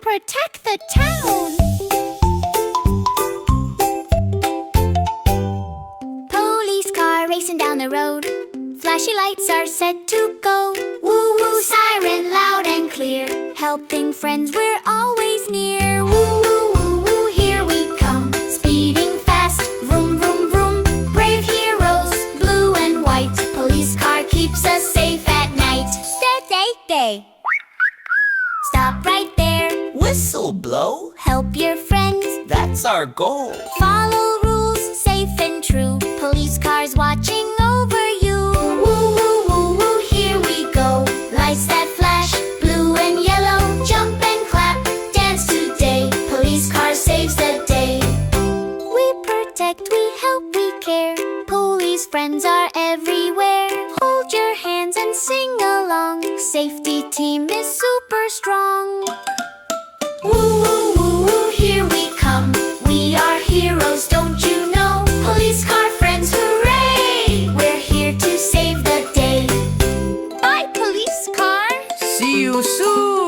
protect the town. Police car racing down the road. Flashy lights are set to go. Woo-woo siren loud and clear. Helping friends, we're always near. Woo-woo-woo-woo, here we come. Speeding fast, vroom vroom vroom. Brave heroes, blue and white. Police car keeps us safe at night. Stay. Stop right there. Whistle blow, Help your friends. that's our goal. Follow rules, safe and true. Police cars watching over you. Woo woo woo woo, here we go. Lights that flash, blue and yellow. Jump and clap, dance today. Police car saves the day. We protect, we help, we care. Police friends are everywhere. Hold your hands and sing along. Safety team is super strong. Woo woo woo woo, here we come. We are heroes, don't you know? Police car friends, hooray! We're here to save the day. Bye, police car. See you soon!